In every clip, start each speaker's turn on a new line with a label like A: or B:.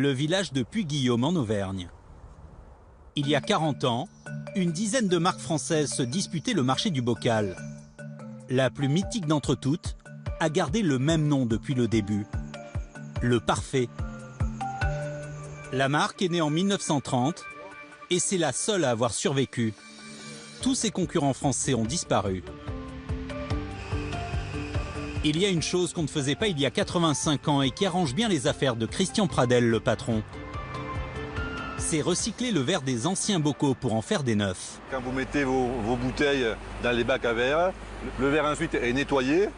A: le village de Puy-Guillaume en Auvergne. Il y a 40 ans, une dizaine de marques françaises se disputaient le marché du bocal. La plus mythique d'entre toutes a gardé le même nom depuis le début, le Parfait. La marque est née en 1930 et c'est la seule à avoir survécu. Tous ses concurrents français ont disparu. Il y a une chose qu'on ne faisait pas il y a 85 ans et qui arrange bien les affaires de Christian Pradel, le patron. C'est recycler le verre des anciens bocaux pour en faire des neufs.
B: Quand vous mettez vos bouteilles dans les bacs à verre, le verre ensuite est nettoyé,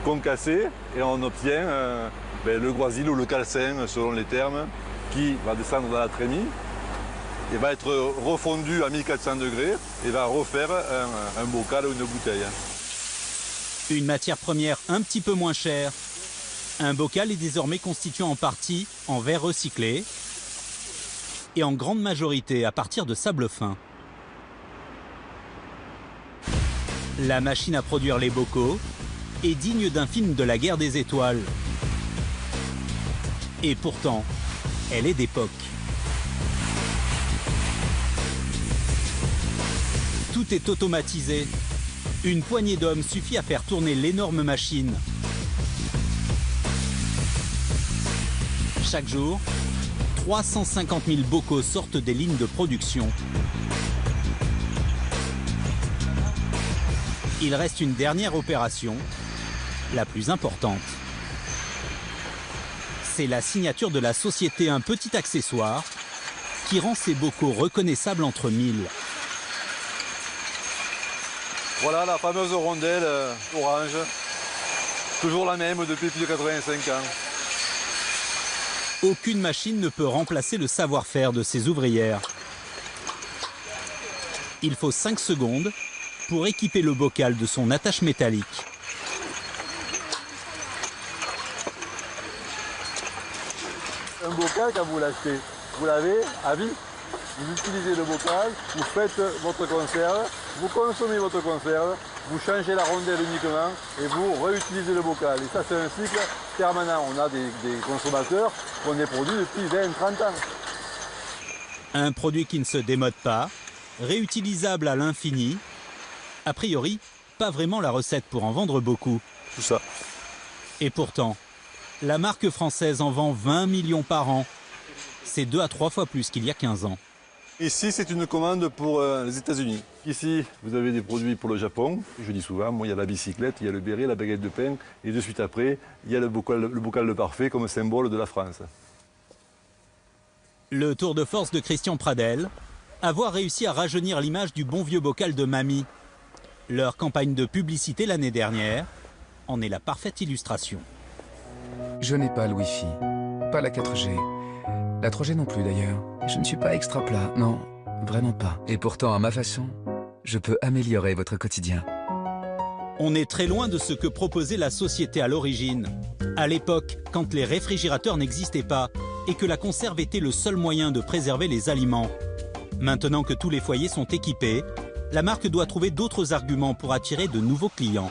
B: concassé, et on obtient le groisil ou le calcin, selon les termes, qui va descendre dans la trémie et va être refondu à 1400 degrés et va refaire un bocal ou une bouteille.
A: Une matière première un petit peu moins chère. Un bocal est désormais constitué en partie en verre recyclé et en grande majorité à partir de sable fin. La machine à produire les bocaux est digne d'un film de la guerre des étoiles. Et pourtant, elle est d'époque. Tout est automatisé. Une poignée d'hommes suffit à faire tourner l'énorme machine. Chaque jour, 350 000 bocaux sortent des lignes de production. Il reste une dernière opération, la plus importante. C'est la signature de la société, un petit accessoire qui rend ces bocaux reconnaissables entre mille.
B: Voilà la fameuse rondelle orange, toujours la même depuis plus de 85 ans.
A: Aucune machine ne peut remplacer le savoir-faire de ces ouvrières. Il faut 5 secondes pour équiper le bocal de son attache métallique.
B: Un bocal, quand vous l'achetez, vous l'avez à vie. Vous utilisez le bocal, vous faites votre conserve, vous consommez votre conserve, vous changez la rondelle uniquement et vous réutilisez le bocal. Et ça, c'est un cycle permanent. On a des consommateurs qui ont des produits depuis 20-30 ans.
A: Un produit qui ne se démode pas, réutilisable à l'infini. A priori, pas vraiment la recette pour en vendre beaucoup.
B: Tout ça.
A: Et pourtant, la marque française en vend 20 millions par an. C'est 2 à 3 fois plus qu'il y a 15 ans.
B: Ici, c'est une commande pour les États-Unis. Ici, vous avez des produits pour le Japon. Je dis souvent, moi, il y a la bicyclette, il y a le béret, la baguette de pain. Et de suite après, il y a le bocal de Parfait comme symbole de la France.
A: Le tour de force de Christian Pradel, avoir réussi à rajeunir l'image du bon vieux bocal de mamie. Leur campagne de publicité l'année dernière en est la parfaite illustration.
C: Je n'ai pas le Wi-Fi, pas la 4G, la 3G non plus d'ailleurs. Je ne suis pas extra plat, non, vraiment pas. Et pourtant, à ma façon, je peux améliorer votre quotidien.
A: On est très loin de ce que proposait la société à l'origine. À l'époque, quand les réfrigérateurs n'existaient pas et que la conserve était le seul moyen de préserver les aliments. Maintenant que tous les foyers sont équipés, la marque doit trouver d'autres arguments pour attirer de nouveaux clients.